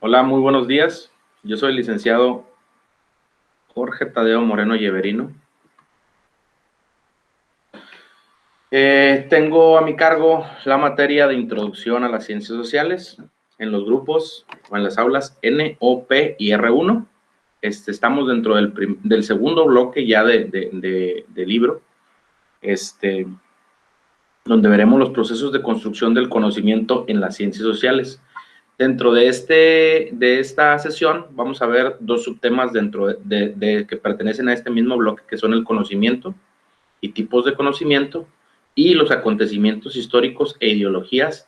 Hola, muy buenos días. Yo soy el licenciado Jorge Tadeo Moreno Yeverino. Tengo a mi cargo la materia de Introducción a las Ciencias Sociales en los grupos o en las aulas N, O, P y R1. Estamos dentro del segundo bloque ya de libro, donde veremos los procesos de construcción del conocimiento en las ciencias sociales. Dentro de esta sesión vamos a ver dos subtemas que pertenecen a este mismo bloque, que son el conocimiento y tipos de conocimiento y los acontecimientos históricos e ideologías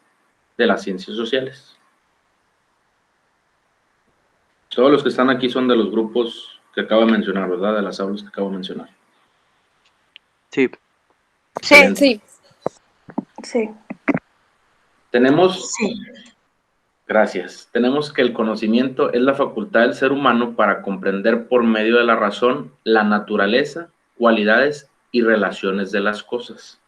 de las ciencias sociales. Todos los que están aquí son de los grupos que acabo de mencionar, ¿verdad? De las aulas que acabo de mencionar. Sí. Excelente. Sí. Tenemos... Sí. Gracias. Tenemos que el conocimiento es la facultad del ser humano para comprender por medio de la razón la naturaleza, cualidades y relaciones de las cosas.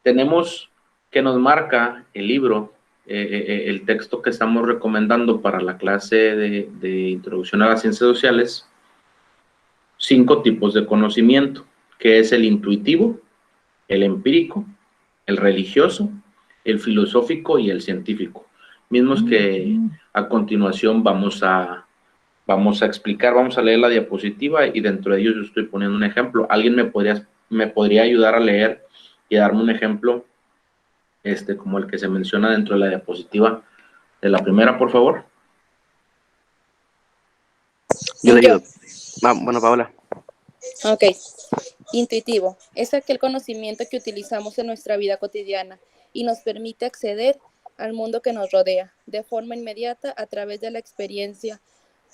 Tenemos que nos marca el libro, el texto que estamos recomendando para la clase de Introducción a las Ciencias Sociales, 5 tipos de conocimiento, que es el intuitivo, el empírico, el religioso, el filosófico y el científico. Mismos que a continuación vamos a explicar, vamos a leer la diapositiva y dentro de ellos yo estoy poniendo un ejemplo. ¿Alguien me podría ayudar a leer y darme un ejemplo como el que se menciona dentro de la diapositiva de la primera, por favor? Yo le ayudo. Bueno, Paola. Ok. Intuitivo. Es aquel conocimiento que utilizamos en nuestra vida cotidiana y nos permite acceder al mundo que nos rodea de forma inmediata a través de la experiencia,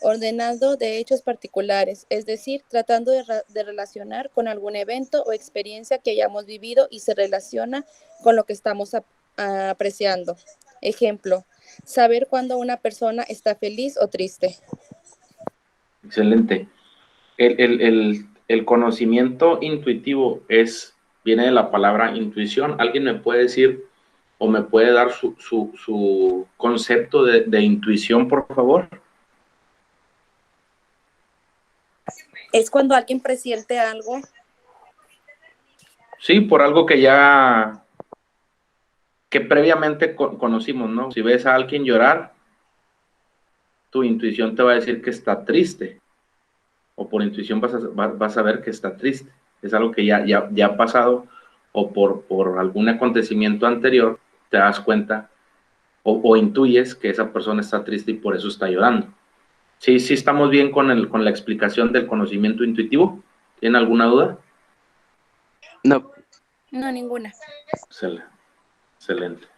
ordenando de hechos particulares, es decir, tratando de relacionar con algún evento o experiencia que hayamos vivido y se relaciona con lo que estamos apreciando. Ejemplo, saber cuándo una persona está feliz o triste. Excelente. El conocimiento intuitivo viene de la palabra intuición. ¿Alguien me puede decir o me puede dar su concepto de intuición, por favor? Es cuando alguien presiente algo. Sí, por algo que previamente conocimos, ¿no? Si ves a alguien llorar, tu intuición te va a decir que está triste, o por intuición vas a ver que está triste. Es algo que ya ha pasado, o por algún acontecimiento anterior te das cuenta o intuyes que esa persona está triste y por eso está llorando. Sí, estamos bien con la explicación del conocimiento intuitivo. ¿Tienen alguna duda? No. No, ninguna. Excelente.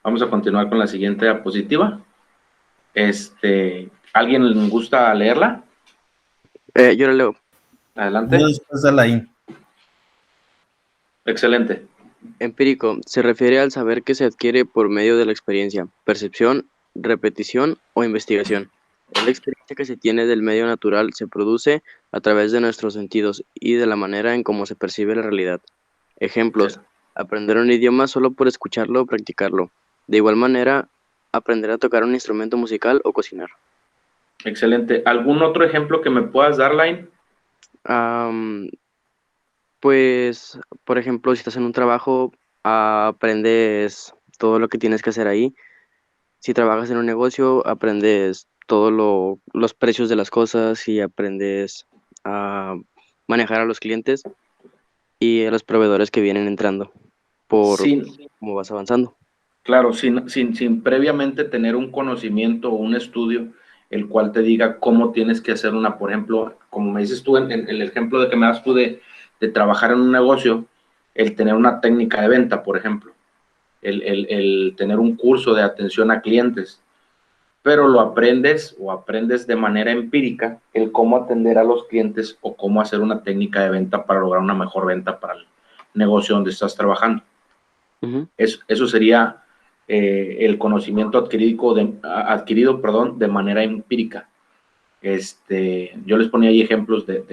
Vamos a continuar con la siguiente diapositiva. ¿Alguien le gusta leerla? Yo la leo. Adelante. Yo después de la I. Excelente. Empírico se refiere al saber que se adquiere por medio de la experiencia, percepción, repetición o investigación. Es la experiencia que se tiene del medio natural, se produce a través de nuestros sentidos y de la manera en cómo se percibe la realidad. Ejemplos: aprender un idioma solo por escucharlo o practicarlo. De igual manera, aprender a tocar un instrumento musical o cocinar. Excelente. ¿Algún otro ejemplo que me puedas dar, Line? Pues, por ejemplo, si estás en un trabajo, aprendes todo lo que tienes que hacer ahí. Si trabajas en un negocio, aprendes todos los precios de las cosas y aprendes a manejar a los clientes y a los proveedores que vienen entrando por cómo vas avanzando. Claro, sin previamente tener un conocimiento o un estudio el cual te diga cómo tienes que hacer por ejemplo, como me dices tú en el ejemplo de que me das tú de trabajar en un negocio, el tener una técnica de venta, por ejemplo, el tener un curso de atención a clientes, pero lo aprendes de manera empírica el cómo atender a los clientes o cómo hacer una técnica de venta para lograr una mejor venta para el negocio donde estás trabajando. Eso sería el conocimiento adquirido de manera empírica. Yo les ponía ahí ejemplos del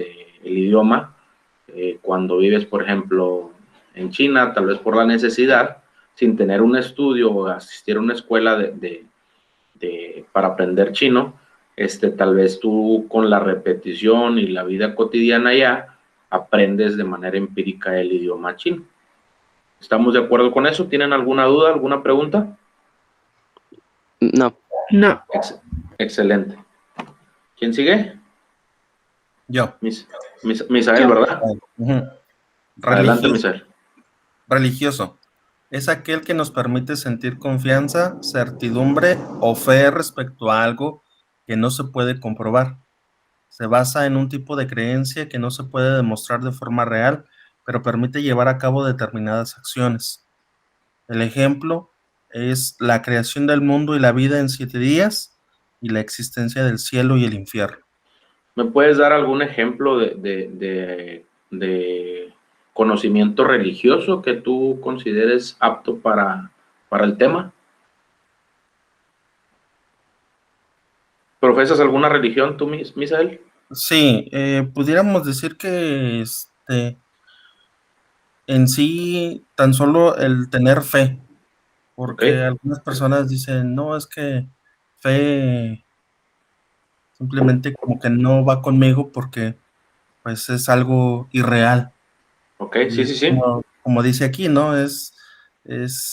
idioma. Cuando vives, por ejemplo, en China, tal vez por la necesidad, sin tener un estudio o asistir a una escuela de para aprender chino, tal vez tú con la repetición y la vida cotidiana ya aprendes de manera empírica el idioma chino. ¿Estamos de acuerdo con eso? ¿Tienen alguna duda, alguna pregunta? No. No. Excelente. ¿Quién sigue? Yo. Misael, Yo. ¿verdad? Ujú. Adelante, Religioso. Misael. Religioso. Es aquel que nos permite sentir confianza, certidumbre o fe respecto a algo que no se puede comprobar. Se basa en un tipo de creencia que no se puede demostrar de forma real, pero permite llevar a cabo determinadas acciones. El ejemplo es la creación del mundo y la vida en 7 días y la existencia del cielo y el infierno. ¿Me puedes dar algún ejemplo de conocimiento religioso que tú consideres apto para el tema? ¿Profesas alguna religión tú, Misael? Sí, pudiéramos decir que en sí tan solo el tener fe, Ok, porque algunas personas dicen, no, es que fe simplemente como que no va conmigo porque pues es algo irreal. ok, Y sí, es sí, sí. como dice aquí, ¿no? Es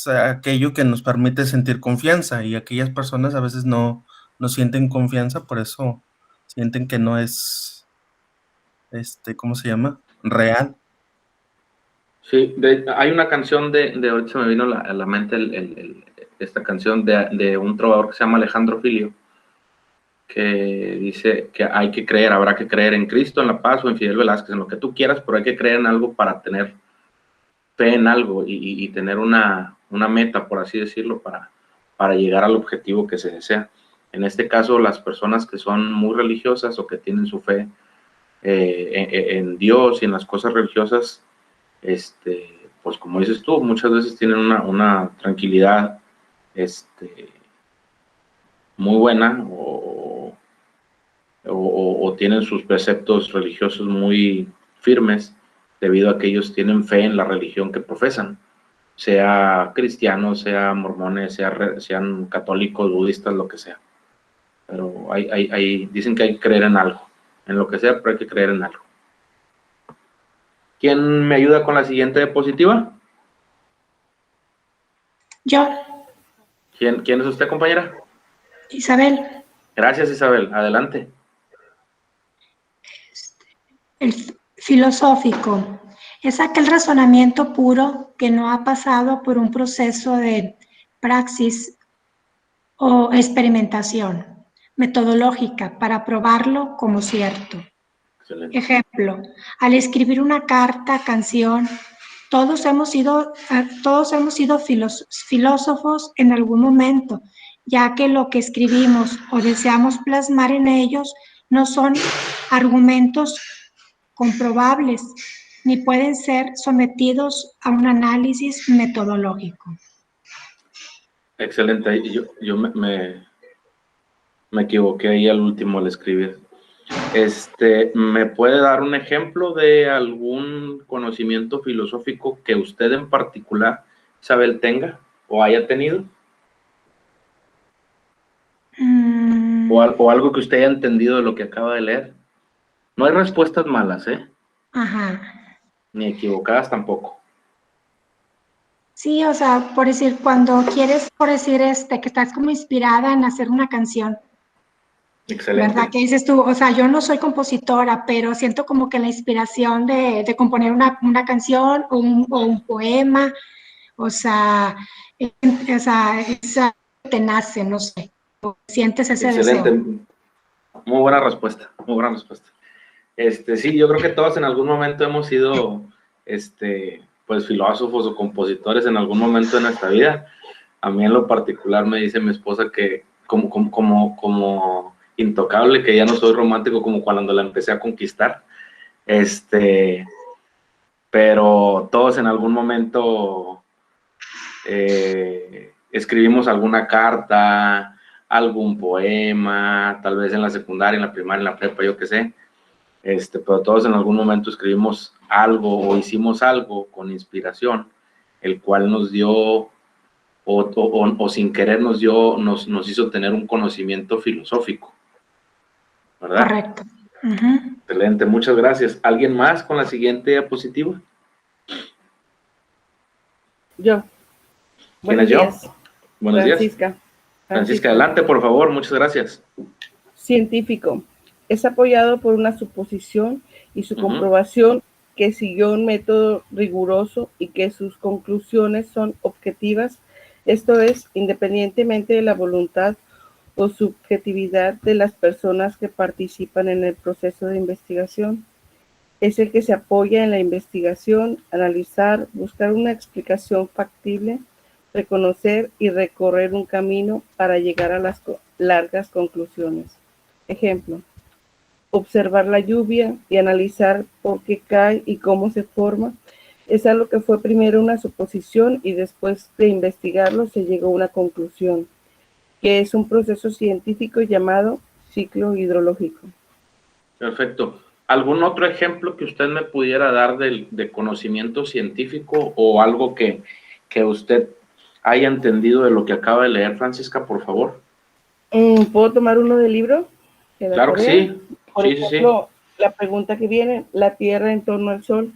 aquello que nos permite sentir confianza y aquellas personas a veces no sienten confianza, por eso sienten que no es, ¿cómo se llama? Real. Sí, hay una canción ahorita se me vino a la mente esta canción de un trovador que se llama Alejandro Filio, que dice que hay que creer, habrá que creer en Cristo, en la paz o en Fidel Velázquez, en lo que tú quieras, pero hay que creer en algo para tener fe en algo y tener una meta, por así decirlo, para llegar al objetivo que se desea. En este caso, las personas que son muy religiosas o que tienen su fe en Dios y en las cosas religiosas, pues como dices tú, muchas veces tienen una tranquilidad muy buena o tienen sus preceptos religiosos muy firmes debido a que ellos tienen fe en la religión que profesan, sea cristianos, sea mormones, sean católicos, budistas, lo que sea. Pero dicen que hay que creer en algo, en lo que sea, pero hay que creer en algo. ¿Quién me ayuda con la siguiente diapositiva? Yo. ¿Quién es usted, compañera? Isabel. Gracias, Isabel. Adelante. El filosófico es aquel razonamiento puro que no ha pasado por un proceso de praxis o experimentación metodológica para probarlo como cierto. Excelente. Ejemplo, al escribir una carta, canción, todos hemos sido filósofos en algún momento, ya que lo que escribimos o deseamos plasmar en ellos no son argumentos comprobables, ni pueden ser sometidos a un análisis metodológico. Excelente. Yo me equivoqué ahí al último al escribir. ¿Me puede dar un ejemplo de algún conocimiento filosófico que usted en particular, Isabel, tenga o haya tenido? O algo que usted haya entendido de lo que acaba de leer. No hay respuestas malas, ¿eh? Ajá. Ni equivocadas tampoco. Sí, o sea, por decir, cuando quieres, por decir, que estás como inspirada en hacer una canción, Excelente. ¿verdad? Que dices tú, o sea, yo no soy compositora, pero siento como que la inspiración de componer una canción o un poema, o sea, esa te nace, no sé, o sientes ese Excelente. deseo. Muy buena respuesta, muy buena respuesta. Sí, yo creo que todos en algún momento hemos sido, pues filósofos o compositores en algún momento de nuestra vida. A mí en lo particular me dice mi esposa que como intocable, que ya no soy romántico como cuando la empecé a conquistar. Pero todos en algún momento escribimos alguna carta, algún poema, tal vez en la secundaria, en la primaria, en la prepa, yo qué sé. Pero todos en algún momento escribimos algo o hicimos algo con inspiración, el cual nos dio o sin querer nos hizo tener un conocimiento filosófico, ¿verdad? Correcto. Ujú. Excelente, muchas gracias. ¿Alguien más con la siguiente diapositiva? Yo. ¿Quién Buenos es yo? días. Buenos días. Francisca. Francisca, adelante, por favor, muchas gracias. Científico. Es apoyado por una suposición y su comprobación que siguió un método riguroso y que sus conclusiones son objetivas, esto es, independientemente de la voluntad o subjetividad de las personas que participan en el proceso de investigación. Es el que se apoya en la investigación, analizar, buscar una explicación factible, reconocer y recorrer un camino para llegar a las largas conclusiones. Ejemplo, observar la lluvia y analizar por qué cae y cómo se forma. Es algo que fue primero una suposición y después de investigarlo se llegó a una conclusión, que es un proceso científico llamado ciclo hidrológico. Perfecto. ¿Algún otro ejemplo que usted me pudiera dar de conocimiento científico o algo que usted haya entendido de lo que acaba de leer, Francisca, por favor? ¿Puedo tomar uno del libro? Claro que sí. Por ejemplo, la pregunta que viene, la Tierra en torno al Sol.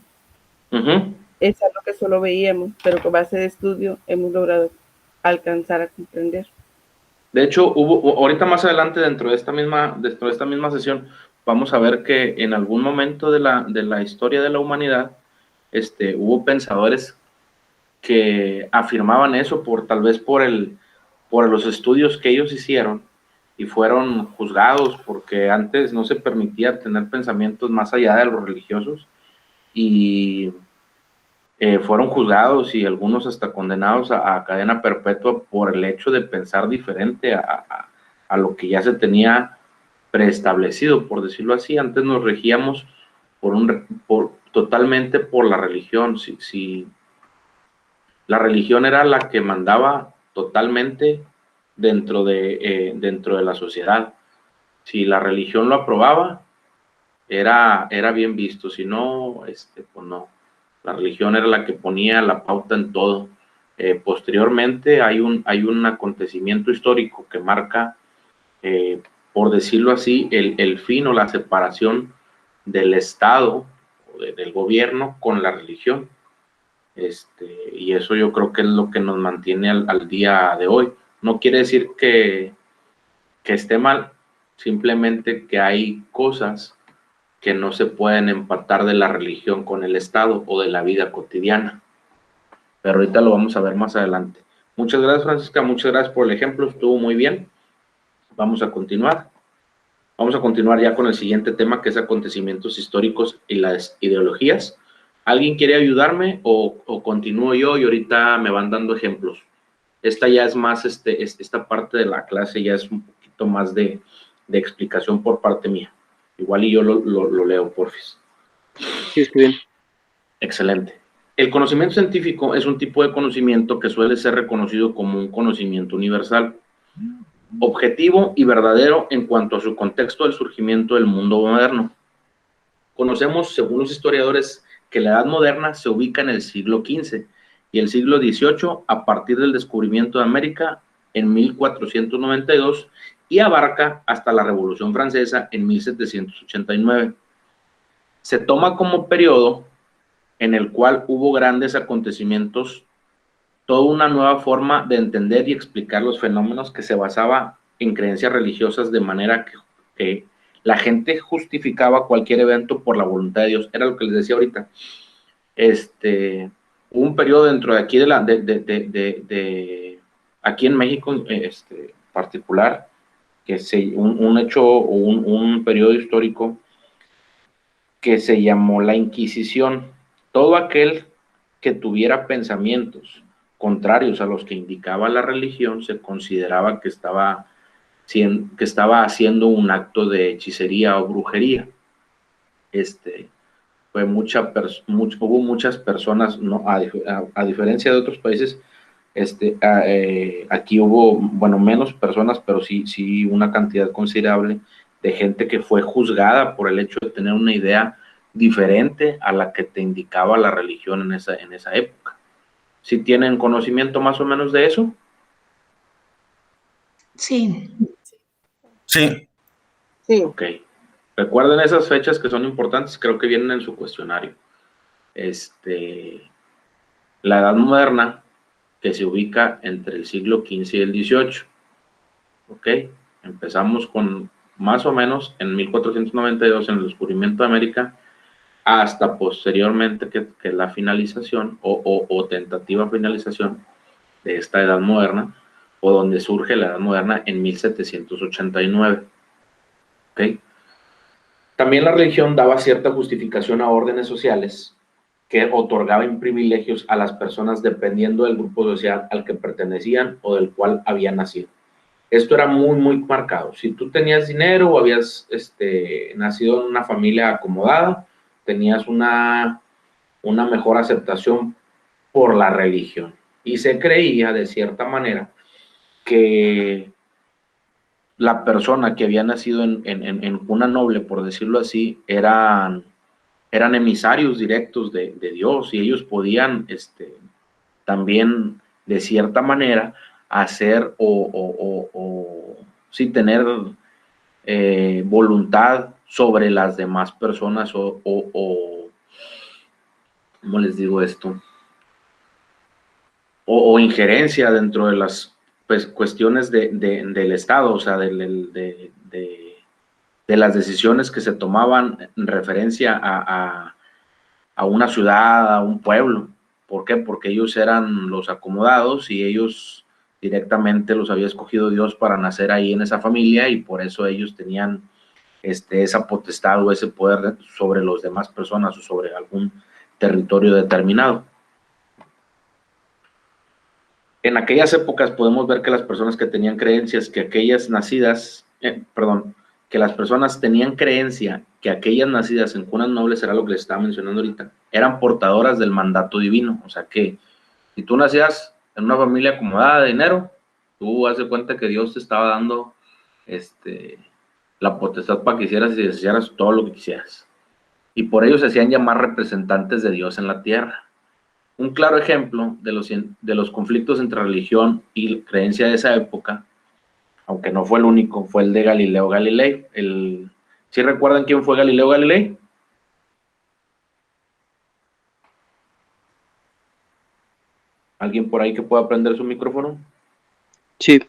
Es algo que solo veíamos, pero con base de estudio hemos logrado alcanzar a comprender. De hecho, ahorita más adelante dentro de esta misma sesión, vamos a ver que en algún momento de la historia de la humanidad, hubo pensadores que afirmaban eso tal vez por los estudios que ellos hicieron y fueron juzgados porque antes no se permitía tener pensamientos más allá de los religiosos y fueron juzgados y algunos hasta condenados a cadena perpetua por el hecho de pensar diferente a lo que ya se tenía preestablecido, por decirlo así. Antes nos regíamos totalmente por la religión. Si la religión era la que mandaba totalmente dentro de la sociedad. Si la religión lo aprobaba, era bien visto. Si no, pues no. La religión era la que ponía la pauta en todo. Posteriormente hay un acontecimiento histórico que marca, por decirlo así, el fin o la separación del Estado o del gobierno con la religión. Y eso yo creo que es lo que nos mantiene al día de hoy. No quiere decir que esté mal, simplemente que hay cosas que no se pueden empatar de la religión con el Estado o de la vida cotidiana. Pero ahorita lo vamos a ver más adelante. Muchas gracias, Francisca, muchas gracias por el ejemplo, estuvo muy bien. Vamos a continuar. Vamos a continuar ya con el siguiente tema, que es acontecimientos históricos y las ideologías. ¿Alguien quiere ayudarme o continúo yo y ahorita me van dando ejemplos? Esta ya es más, esta parte de la clase ya es un poquito más de explicación por parte mía. Igual y yo lo leo, porfis. Sí, está bien. Excelente. El conocimiento científico es un tipo de conocimiento que suele ser reconocido como un conocimiento universal, objetivo y verdadero en cuanto a su contexto del surgimiento del mundo moderno. Conocemos, según los historiadores, que la Edad Moderna se ubica en el siglo XV y el siglo XVIII a partir del descubrimiento de América en 1492 y abarca hasta la Revolución Francesa en 1789. Se toma como periodo en el cual hubo grandes acontecimientos, toda una nueva forma de entender y explicar los fenómenos que se basaba en creencias religiosas, de manera que la gente justificaba cualquier evento por la voluntad de Dios. Era lo que les decía ahorita. Hubo un periodo dentro de aquí aquí en México, particular, que un hecho o un periodo histórico que se llamó la Inquisición. Todo aquel que tuviera pensamientos contrarios a los que indicaba la religión se consideraba que estaba haciendo un acto de hechicería o brujería. Hubo muchas personas, ¿no? A diferencia de otros países, aquí hubo, bueno, menos personas, pero sí una cantidad considerable de gente que fue juzgada por el hecho de tener una idea diferente a la que te indicaba la religión en esa época. ¿Sí tienen conocimiento más o menos de eso? Sí. Sí, Sí, Ok. Recuerden esas fechas que son importantes, creo que vienen en su cuestionario. La Edad Moderna, que se ubica entre el siglo XV y el XVIII. Ok. Empezamos con más o menos en 1492 en el descubrimiento de América, hasta posteriormente que la finalización o tentativa finalización de esta Edad Moderna, o donde surge la Edad Moderna en 1789. ¿Okay? También la religión daba cierta justificación a órdenes sociales que otorgaban privilegios a las personas dependiendo del grupo social al que pertenecían o del cual habían nacido. Esto era muy, muy marcado. Si tú tenías dinero o habías nacido en una familia acomodada, tenías una mejor aceptación por la religión. Y se creía, de cierta manera, que la persona que había nacido en cuna noble, por decirlo así, eran emisarios directos de Dios, y ellos podían también, de cierta manera, hacer sí, tener voluntad sobre las demás personas ¿cómo les digo esto? O injerencia dentro de las pues, cuestiones del Estado, o sea, de las decisiones que se tomaban en referencia a una ciudad, a un pueblo. ¿Por qué? Porque ellos eran los acomodados y ellos directamente los había escogido Dios para nacer ahí en esa familia, y por eso ellos tenían esa potestad o ese poder sobre las demás personas o sobre algún territorio determinado. En aquellas épocas podemos ver que las personas que tenían creencias, que aquellas nacidas, que las personas tenían creencia que aquellas nacidas en cunas nobles, era lo que les estaba mencionando ahorita, eran portadoras del mandato divino. O sea que si tú nacías en una familia acomodada de dinero, tú haz de cuenta que Dios te estaba dando la potestad para que hicieras y desearas todo lo que quisieras. Y por ello se hacían llamar representantes de Dios en la tierra. Un claro ejemplo de los conflictos entre religión y creencia de esa época, aunque no fue el único, fue el de Galileo Galilei. ¿Sí recuerdan quién fue Galileo Galilei? ¿Alguien por ahí que pueda prender su micrófono? Sí,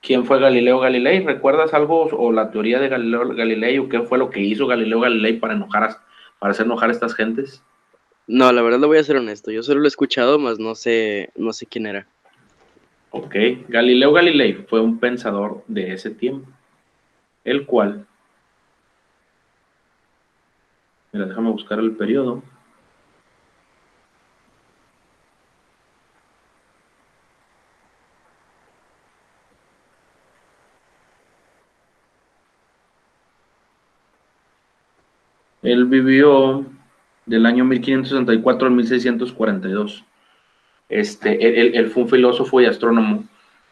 ¿Quién fue Galileo Galilei? ¿Recuerdas algo o la teoría de Galileo Galilei o qué fue lo que hizo Galileo Galilei para hacer enojar a estas gentes? no, la verdad lo voy a ser honesto, yo solo lo he escuchado, mas no sé quién era. Ok, Galileo Galilei fue un pensador de ese tiempo, el cual, mira, déjame buscar el periodo. Él vivió del año 1564 al 1642. Él fue un filósofo y astrónomo.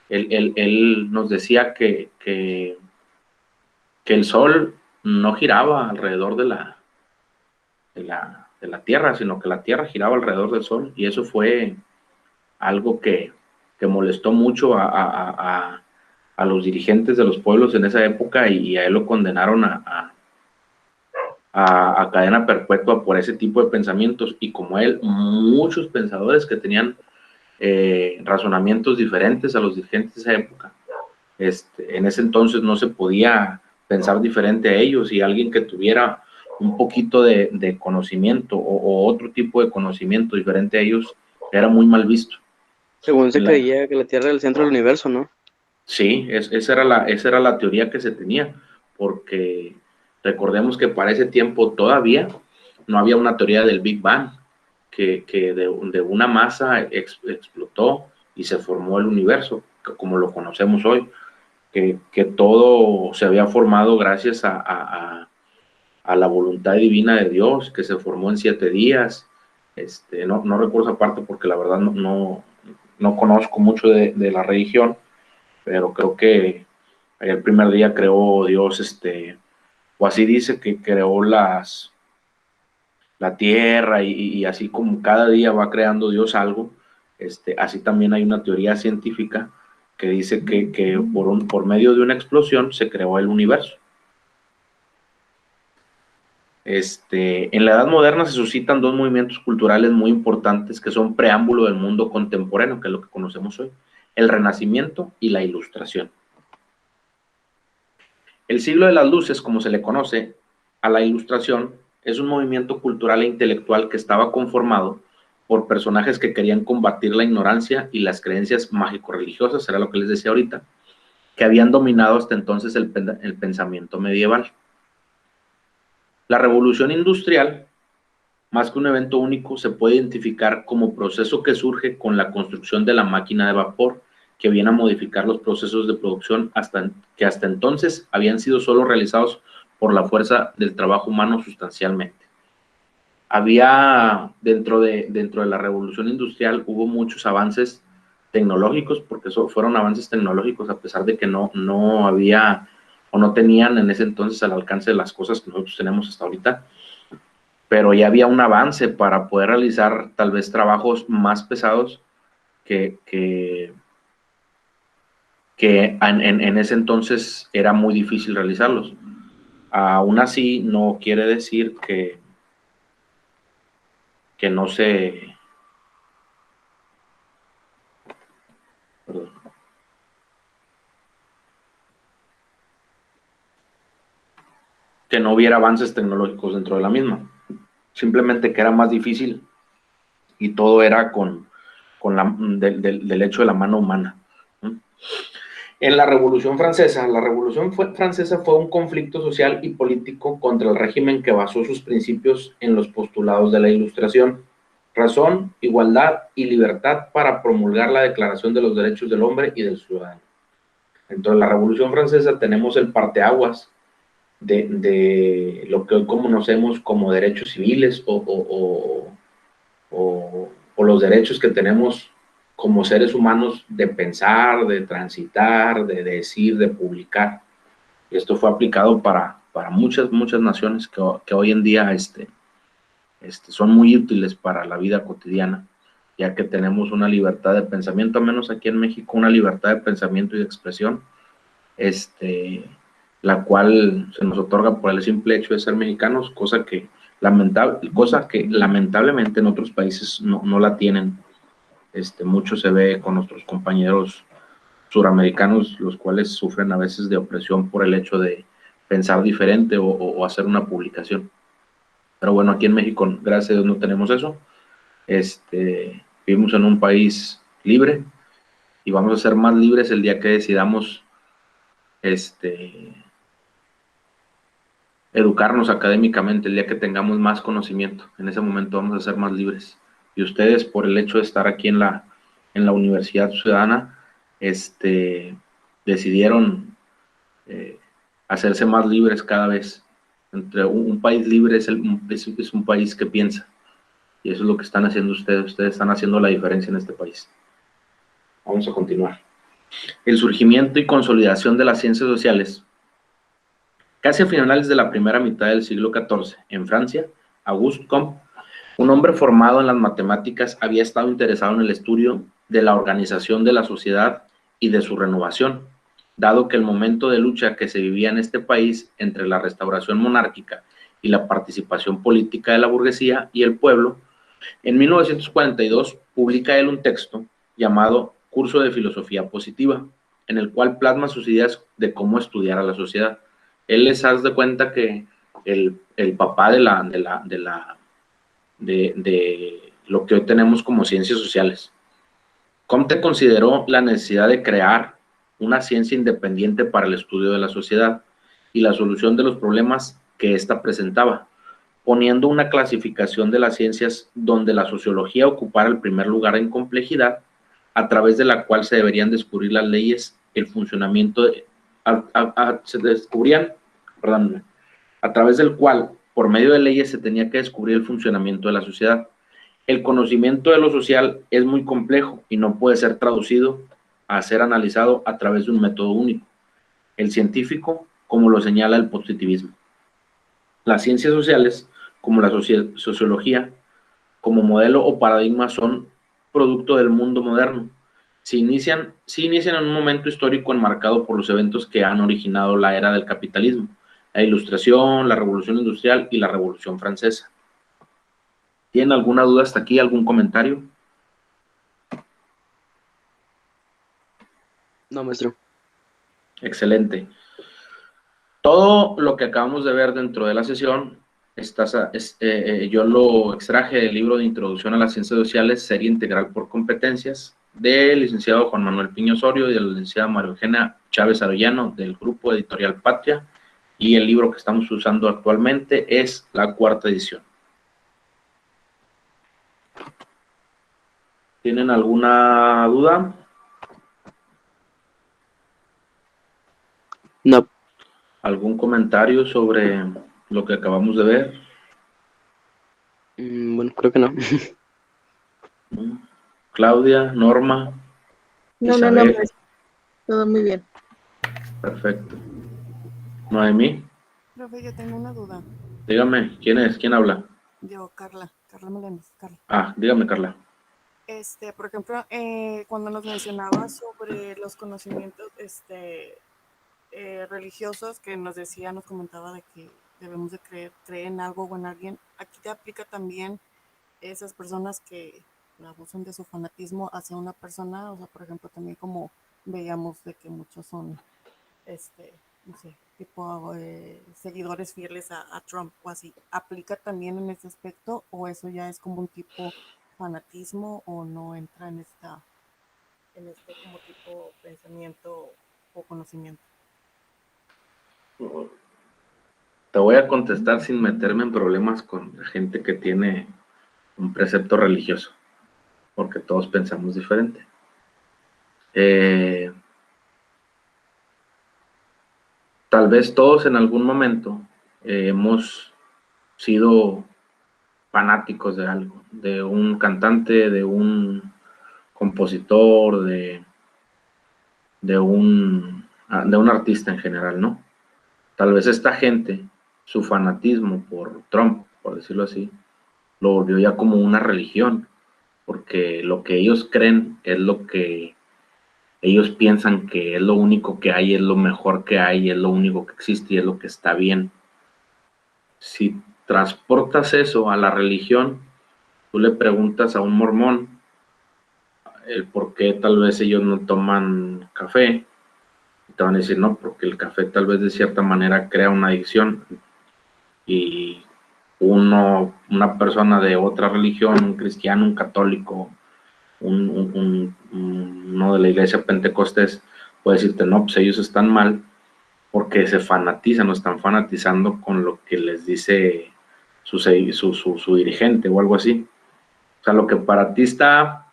Él nos decía que el Sol no giraba alrededor de la Tierra, sino que la Tierra giraba alrededor del Sol. Y eso fue algo que molestó mucho a los dirigentes de los pueblos en esa época, y a él lo condenaron a cadena perpetua por ese tipo de pensamientos. Y como él, muchos pensadores que tenían razonamientos diferentes a los dirigentes de esa época. En ese entonces no se podía pensar diferente a ellos, y alguien que tuviera un poquito de conocimiento o otro tipo de conocimiento diferente a ellos era muy mal visto. Según se creía que la Tierra era el centro del universo, ¿no? Sí, esa era la teoría que se tenía, porque recordemos que para ese tiempo todavía no había una teoría del Big Bang, que de una masa explotó y se formó el universo, como lo conocemos hoy, que todo se había formado gracias a la voluntad divina de Dios, que se formó en 7 días. No recuerdo esa parte porque la verdad no conozco mucho de la religión, pero creo que el primer día creó Dios, o así dice, que creó las la tierra y así como cada día va creando Dios algo, así también hay una teoría científica que dice que por medio de una explosión se creó el universo. En la Edad Moderna se suscitan dos movimientos culturales muy importantes que son preámbulo del mundo contemporáneo, que es lo que conocemos hoy: el Renacimiento y la Ilustración. El siglo de las luces, como se le conoce a la Ilustración, es un movimiento cultural e intelectual que estaba conformado por personajes que querían combatir la ignorancia y las creencias mágico-religiosas, era lo que les decía ahorita, que habían dominado hasta entonces el pensamiento medieval. La revolución industrial, más que un evento único, se puede identificar como proceso que surge con la construcción de la máquina de vapor, que viene a modificar los procesos de producción que hasta entonces habían sido solo realizados por la fuerza del trabajo humano sustancialmente. Había, dentro de la revolución industrial, hubo muchos avances tecnológicos, porque fueron avances tecnológicos a pesar de que no había o no tenían en ese entonces al alcance de las cosas que nosotros tenemos hasta ahorita, pero ya había un avance para poder realizar tal vez trabajos más pesados que en ese entonces era muy difícil realizarlos. Aún así, no quiere decir que no se... Perdón. Que no hubiera avances tecnológicos dentro de la misma. Simplemente que era más difícil y todo era del hecho de la mano humana. En la Revolución Francesa, Francesa fue un conflicto social y político contra el régimen que basó sus principios en los postulados de la Ilustración: razón, igualdad y libertad, para promulgar la Declaración de los Derechos del Hombre y del Ciudadano. Dentro de la Revolución Francesa tenemos el parteaguas de lo que hoy conocemos como derechos civiles o los derechos que tenemos como seres humanos de pensar, de transitar, de decir, de publicar. Esto fue aplicado para muchas naciones que hoy en día son muy útiles para la vida cotidiana, ya que tenemos una libertad de pensamiento, al menos aquí en México, una libertad de pensamiento y de expresión, la cual se nos otorga por el simple hecho de ser mexicanos, cosa que lamentablemente en otros países no la tienen. Mucho se ve con nuestros compañeros suramericanos, los cuales sufren a veces de opresión por el hecho de pensar diferente o hacer una publicación. Pero bueno, aquí en México, gracias a Dios, no tenemos eso. Vivimos en un país libre y vamos a ser más libres el día que decidamos educarnos académicamente, el día que tengamos más conocimiento. En ese momento vamos a ser más libres. Y ustedes, por el hecho de estar aquí en la Universidad Ciudadana, decidieron hacerse más libres cada vez. Entre un país libre es un país que piensa. Y eso es lo que están haciendo ustedes. Ustedes están haciendo la diferencia en este país. Vamos a continuar. El surgimiento y consolidación de las ciencias sociales. Casi a finales de la primera mitad del siglo XIV, en Francia, Auguste Comte, un hombre formado en las matemáticas, había estado interesado en el estudio de la organización de la sociedad y de su renovación, dado que el momento de lucha que se vivía en este país entre la restauración monárquica y la participación política de la burguesía y el pueblo. En 1942 publica él un texto llamado Curso de Filosofía Positiva, en el cual plasma sus ideas de cómo estudiar a la sociedad. Él les hace de cuenta que el papá de lo que hoy tenemos como ciencias sociales. Comte consideró la necesidad de crear una ciencia independiente para el estudio de la sociedad y la solución de los problemas que ésta presentaba, poniendo una clasificación de las ciencias donde la sociología ocupara el primer lugar en complejidad, a través de la cual se deberían descubrir las leyes, el funcionamiento, se descubrían, perdón, a través del cual, por medio de leyes, se tenía que descubrir el funcionamiento de la sociedad. El conocimiento de lo social es muy complejo y no puede ser traducido a ser analizado a través de un método único, el científico, como lo señala el positivismo. Las ciencias sociales como la sociología, como modelo o paradigma, son producto del mundo moderno. Se inician en un momento histórico enmarcado por los eventos que han originado la era del capitalismo, la Ilustración, la Revolución Industrial y la Revolución Francesa. ¿Tienen alguna duda hasta aquí? ¿Algún comentario? No, maestro. Excelente. Todo lo que acabamos de ver dentro de la sesión, yo lo extraje del libro de Introducción a las Ciencias Sociales, Serie Integral por Competencias, del licenciado Juan Manuel Piño Osorio y de la licenciada María Eugenia Chávez Arellano, del grupo editorial Patria, y el libro que estamos usando actualmente es la 4ª edición. ¿Tienen alguna duda? No. ¿Algún comentario sobre lo que acabamos de ver? Bueno, creo que no. Claudia, Norma, No, Isabel. maestro. Todo muy bien. Perfecto. Noemí, Profe, yo tengo una duda. dígame, ¿quién es? ¿Quién habla? Yo, Carla Meléndez, Carla. Ah, dígame, Carla. Por ejemplo, cuando nos mencionaba sobre los conocimientos religiosos, que nos comentaba de que debemos de creer en algo o en alguien, aquí te aplica también esas personas que abusan de su fanatismo hacia una persona, o sea, por ejemplo, también como veíamos de que muchos son, no sé, tipo seguidores fieles a Trump o así. ¿Aplica también en este aspecto o eso ya es como un tipo fanatismo o no entra en este como tipo pensamiento o conocimiento? Te voy a contestar sin meterme en problemas con la gente que tiene un precepto religioso, porque todos pensamos diferente. Tal vez todos en algún momento hemos sido fanáticos de algo, de un cantante, de un compositor, de un artista en general, ¿no? Tal vez esta gente, su fanatismo por Trump, por decirlo así, lo volvió ya como una religión, porque lo que ellos creen es lo que ellos piensan que es lo único que hay, es lo mejor que hay, es lo único que existe y es lo que está bien. Si transportas eso a la religión, tú le preguntas a un mormón el por qué tal vez ellos no toman café, y te van a decir, no, porque el café tal vez de cierta manera crea una adicción, y una persona de otra religión, un cristiano, un católico, uno de la iglesia Pentecostés, puede decirte, no, pues ellos están mal porque se fanatizan o están fanatizando con lo que les dice su dirigente o algo así. O sea, lo que para ti está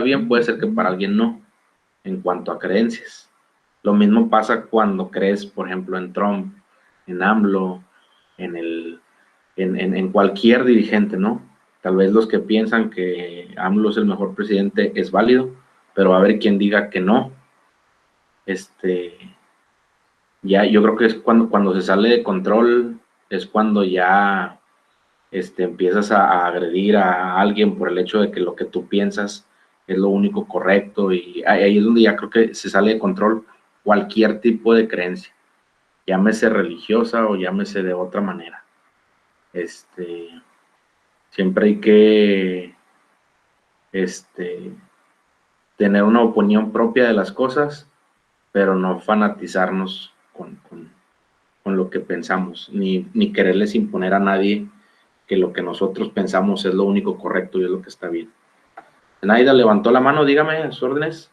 bien puede ser que para alguien no, en cuanto a creencias. Lo mismo pasa cuando crees, por ejemplo, en Trump, en AMLO, en cualquier dirigente, ¿no? Tal vez los que piensan que AMLO es el mejor presidente es válido, pero va a haber quien diga que no. Ya yo creo que es cuando se sale de control, es cuando ya empiezas a agredir a alguien por el hecho de que lo que tú piensas es lo único correcto, y ahí es donde ya creo que se sale de control cualquier tipo de creencia, llámese religiosa o llámese de otra manera. Siempre hay que tener una opinión propia de las cosas, pero no fanatizarnos con lo que pensamos, ni quererles imponer a nadie que lo que nosotros pensamos es lo único correcto y es lo que está bien. Naida levantó la mano, dígame a sus órdenes.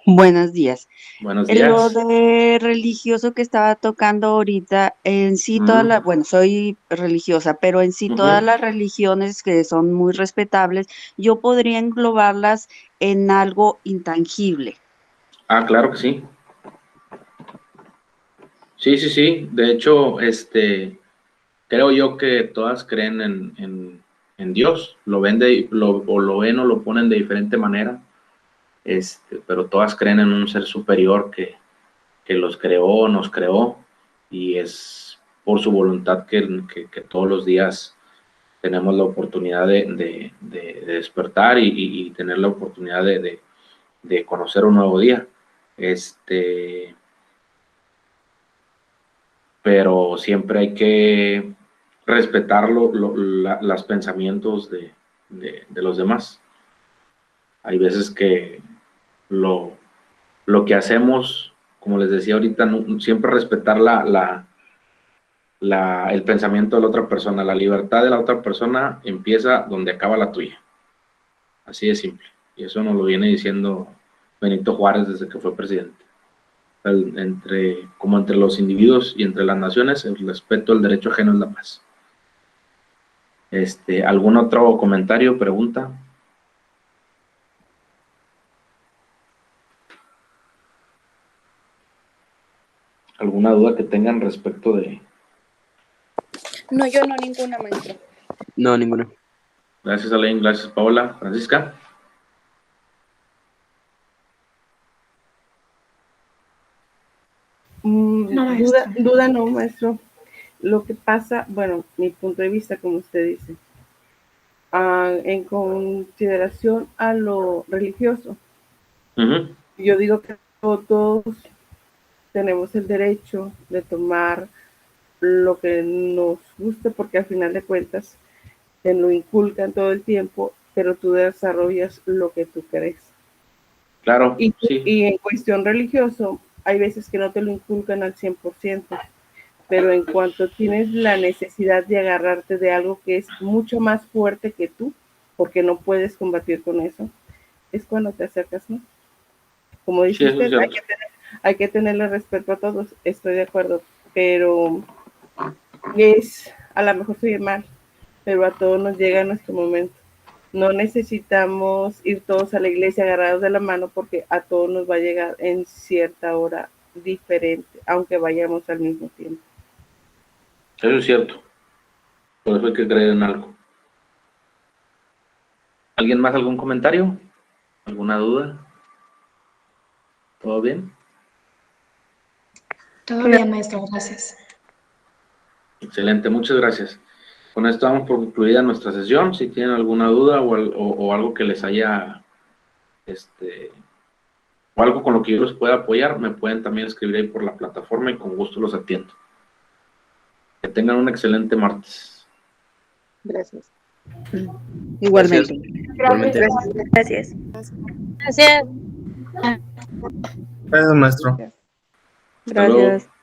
Buenos días. Buenos En lo días. de religioso que estaba tocando ahorita, en sí bueno, soy religiosa, pero en sí todas las religiones que son muy respetables, yo podría englobarlas en algo intangible. Ah, claro que sí. Sí. De hecho, creo yo que todas creen en Dios. Lo ven o lo ven o lo ponen de diferente manera. Pero todas creen en un ser superior que los creó, nos creó, y es por su voluntad que todos los días tenemos la oportunidad de despertar y tener la oportunidad de conocer un nuevo día. Pero siempre hay que respetar los pensamientos de los demás. Hay veces que lo que hacemos, como les decía ahorita, siempre respetar el pensamiento de la otra persona. La libertad de la otra persona empieza donde acaba la tuya. Así de simple. Y eso nos lo viene diciendo Benito Juárez desde que fue presidente. Como entre los individuos y entre las naciones, el respeto al derecho ajeno es la paz. ¿Algún otro comentario, pregunta? ¿Alguna duda que tengan respecto de...? No, yo no, ninguna, maestro. No, ninguna. Gracias, Alain. Gracias, Paola. Francisca. Duda no, maestro. Lo que pasa, bueno, mi punto de vista, como usted dice, en consideración a lo religioso, yo digo que todos tenemos el derecho de tomar lo que nos guste, porque al final de cuentas te lo inculcan todo el tiempo, pero tú desarrollas lo que tú crees. Claro, sí. Y en cuestión religioso, hay veces que no te lo inculcan al 100%, pero en cuanto tienes la necesidad de agarrarte de algo que es mucho más fuerte que tú, porque no puedes combatir con eso, es cuando te acercas, ¿no? Como dice usted, hay que tenerle respeto a todos, estoy de acuerdo, pero a lo mejor soy mal, pero a todos nos llega nuestro momento. No necesitamos ir todos a la iglesia agarrados de la mano, porque a todos nos va a llegar en cierta hora diferente, aunque vayamos al mismo tiempo. Eso es cierto. Por eso hay que creer en algo. ¿Alguien más, algún comentario? ¿Alguna duda? ¿Todo bien? Todo bien, maestro, gracias. Excelente, muchas gracias. Con esto damos por concluida nuestra sesión. Si tienen alguna duda o algo que les haya, o algo con lo que yo los pueda apoyar, me pueden también escribir ahí por la plataforma y con gusto los atiendo. Que tengan un excelente martes. Gracias. Igualmente. Igualmente. Gracias. Gracias, maestro. Hasta luego. Gracias.